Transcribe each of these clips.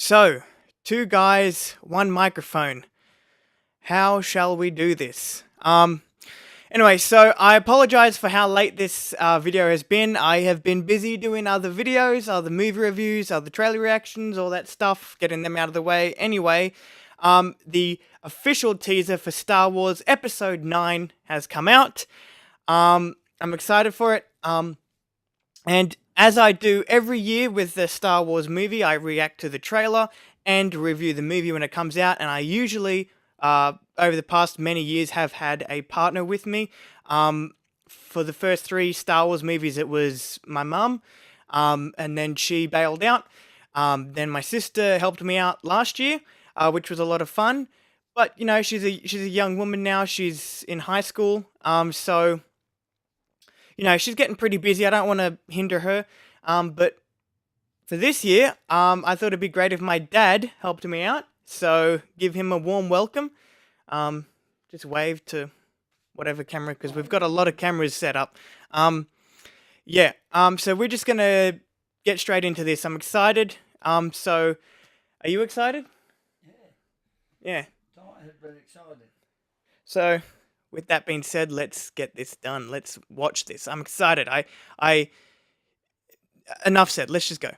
So, two guys, one microphone. How shall we do this? Anyway, so I apologize for how late this video has been. I have been busy doing other videos, other movie reviews, other trailer reactions, all that stuff, getting them out of the way. Anyway, the official teaser for Star Wars Episode 9 has come out. I'm excited for it. And as I do every year with the Star Wars movie, I react to the trailer and review the movie when it comes out. And I usually, over the past many years, have had a partner with me. For the first three Star Wars movies, it was my mum, and then she bailed out. Then my sister helped me out last year, which was a lot of fun. But you know, she's a young woman now. She's in high school, so you know, she's getting pretty busy. I don't want to hinder her. But for this year, I thought it'd be great if my dad helped me out. So give him a warm welcome. Just wave to whatever camera, because we've got a lot of cameras set up. Yeah. So we're just gonna get straight into this. I'm excited. So are you excited? Yeah. Very excited. So, with that being said, let's get this done. Let's watch this. I'm excited. I enough said. Let's just go.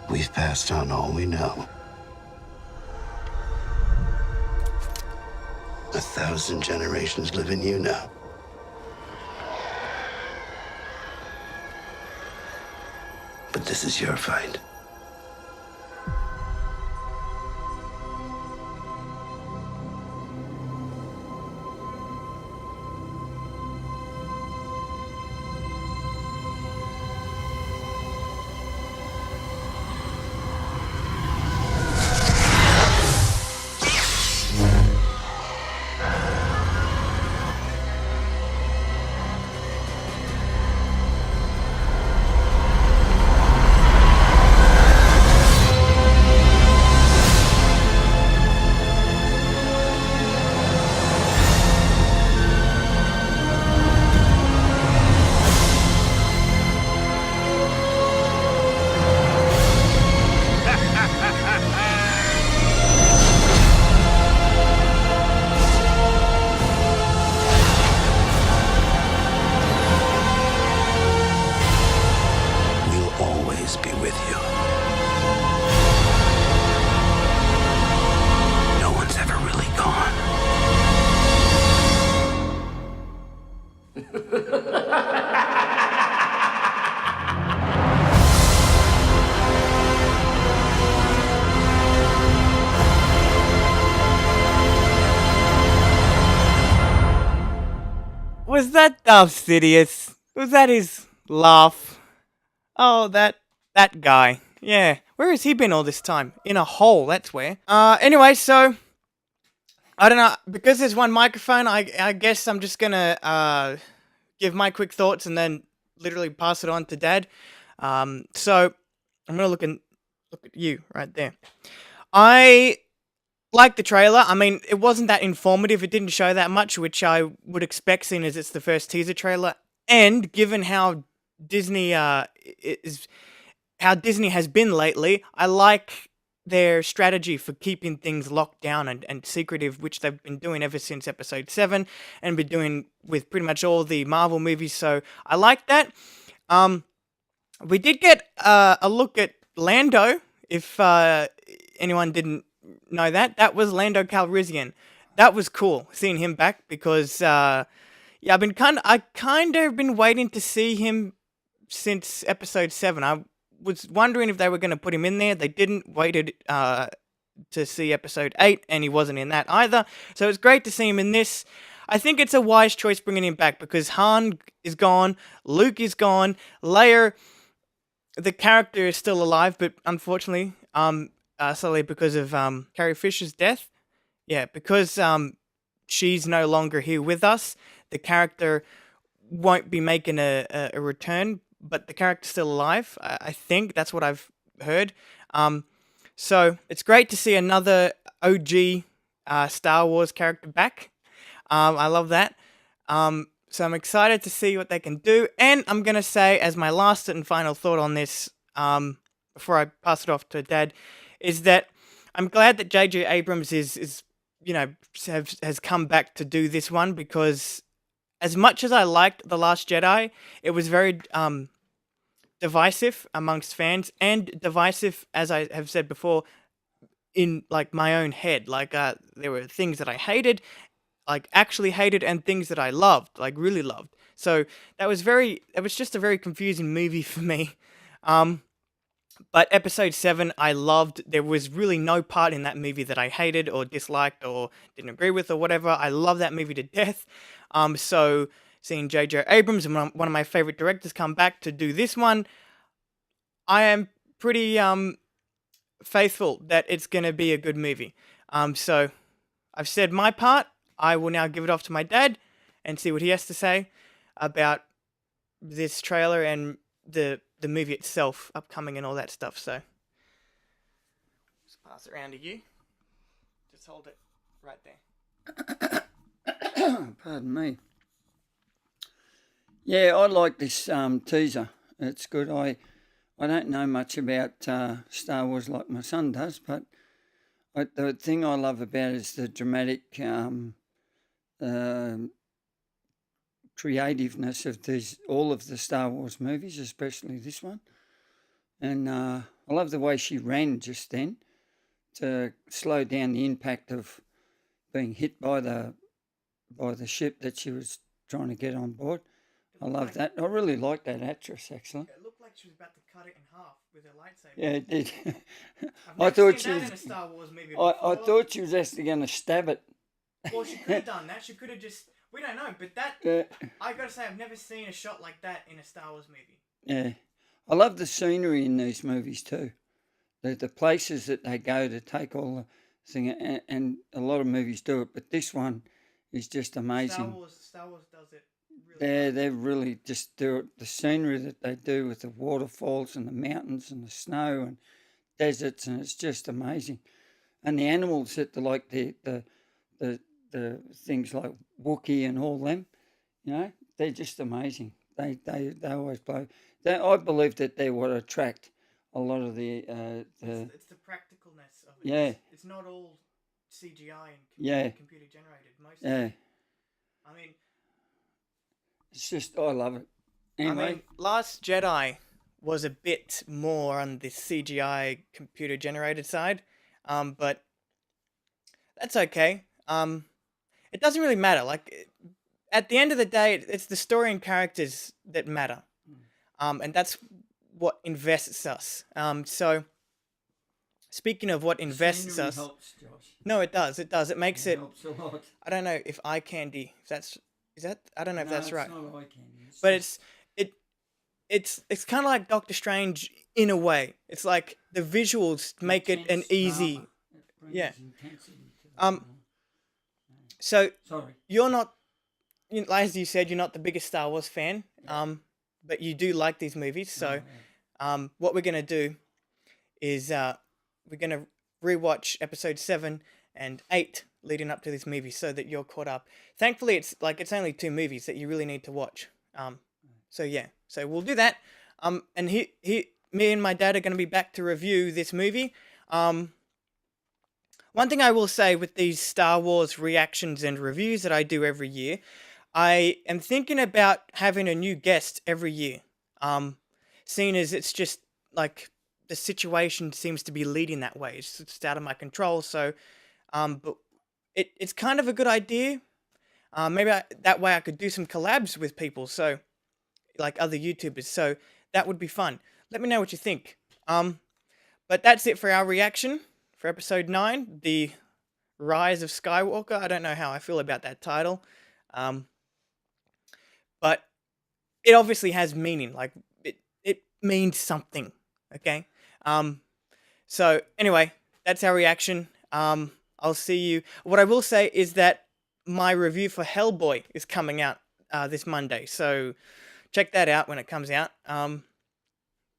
We've passed on all we know. 1,000 generations live in you now. But this is your fight. Be with you. No one's ever really gone. Was that Darth Sidious? Was that his laugh? Oh, that guy. Yeah. Where has he been all this time? In a hole, that's where. Anyway, so I don't know, because there's one microphone, I guess I'm just gonna give my quick thoughts and then literally pass it on to Dad. So I'm gonna look at you right there. I like the trailer. I mean, it wasn't that informative. It didn't show that much, which I would expect, seeing as it's the first teaser trailer. And given how Disney how Disney has been lately, I like their strategy for keeping things locked down and secretive, which they've been doing ever since Episode 7 and been doing with pretty much all the Marvel movies, so I like that. We did get a look at Lando, if anyone didn't know that. That was Lando Calrissian. That was cool, seeing him back, because yeah, I kind of been waiting to see him since Episode 7. I was wondering if they were going to put him in there. They didn't. Waited to see Episode 8, and he wasn't in that either. So it's great to see him in this. I think it's a wise choice bringing him back, because Han is gone, Luke is gone, Leia, the character, is still alive, but unfortunately, solely because of Carrie Fisher's death. Yeah, because she's no longer here with us, the character won't be making a return, but the character's still alive. I think that's what I've heard. So it's great to see another OG Star Wars character back. I love that. So I'm excited to see what they can do. And I'm going to say, as my last and final thought on this, before I pass it off to Dad, is that I'm glad that J.J. Abrams is has come back to do this one, because as much as I liked The Last Jedi, it was very divisive amongst fans, and divisive, as I have said before, in like my own head. Like there were things that I hated, like actually hated, and things that I loved, like really loved. So it was just a very confusing movie for me. But episode 7 I loved. There was really no part in that movie that I hated or disliked or didn't agree with or whatever. I love that movie to death. So seeing J.J. Abrams, and one of my favorite directors, come back to do this one, I am pretty faithful that it's going to be a good movie. So I've said my part. I will now give it off to my dad and see what he has to say about this trailer and the movie itself, upcoming and all that stuff. So just pass it around to you. Just hold it right there. Pardon me. Yeah, I like this teaser. It's good. I don't know much about Star Wars like my son does, but the thing I love about it is the dramatic creativeness of all of the Star Wars movies, especially this one. And I love the way she ran just then to slow down the impact of being hit by the ship that she was trying to get on board. I love that. I really like that actress, actually. It looked like she was about to cut it in half with her lightsaber. Yeah, it did. I've never seen that in a Star Wars movie before. I thought she was actually going to stab it. Well, she could have done that. She could have just... We don't know, but that... I gotta say, I've never seen a shot like that in a Star Wars movie. Yeah. I love the scenery in these movies too. The places that they go to take all the thing, and a lot of movies do it, but this one is just amazing. Star Wars does it really well. They really just do it. The scenery that they do with the waterfalls and the mountains and the snow and deserts, and it's just amazing. And the animals that are like the things like Wookiee and all them, they're just amazing. They always blow. I believe that they're what attract a lot of the. It's the practicalness of it. Yeah. It's not all CGI and computer generated. Most of it. I mean, it's just, I love it. Anyway. I mean, Last Jedi was a bit more on the CGI computer generated side, but that's okay. It doesn't really matter. Like, at the end of the day, it's the story and characters that matter, and that's what invests us. So, speaking of what invests us, helps, Josh. No, it does. It does. It makes it. Helps a lot. I don't know if eye candy. Is that? I don't know if that's right. It's not eye candy. But it's kind of like Doctor Strange in a way. It's like the visuals make it an easy. Yeah. So Sorry. you're not, as you said, you're not the biggest Star Wars fan. But you do like these movies. So, what we're gonna do is we're gonna rewatch episode 7 and 8 leading up to this movie, so that you're caught up. Thankfully, it's only 2 movies that you really need to watch. So yeah, so we'll do that. And me and my dad are gonna be back to review this movie. One thing I will say with these Star Wars reactions and reviews that I do every year, I am thinking about having a new guest every year. Seeing as it's just like the situation seems to be leading that way. It's just out of my control. So, but it's kind of a good idea. Maybe that way I could do some collabs with people. So, like other YouTubers. So that would be fun. Let me know what you think. But that's it for our reaction for episode 9, The Rise of Skywalker. I don't know how I feel about that title. But it obviously has meaning. Like, it means something. Okay? So, anyway, that's our reaction. I'll see you. What I will say is that my review for Hellboy is coming out this Monday. So, check that out when it comes out.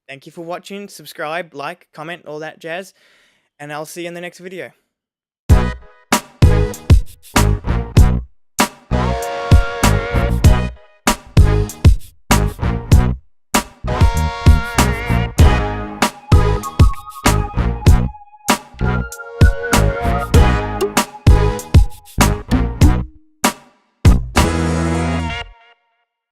Thank you for watching. Subscribe, like, comment, all that jazz. And I'll see you in the next video.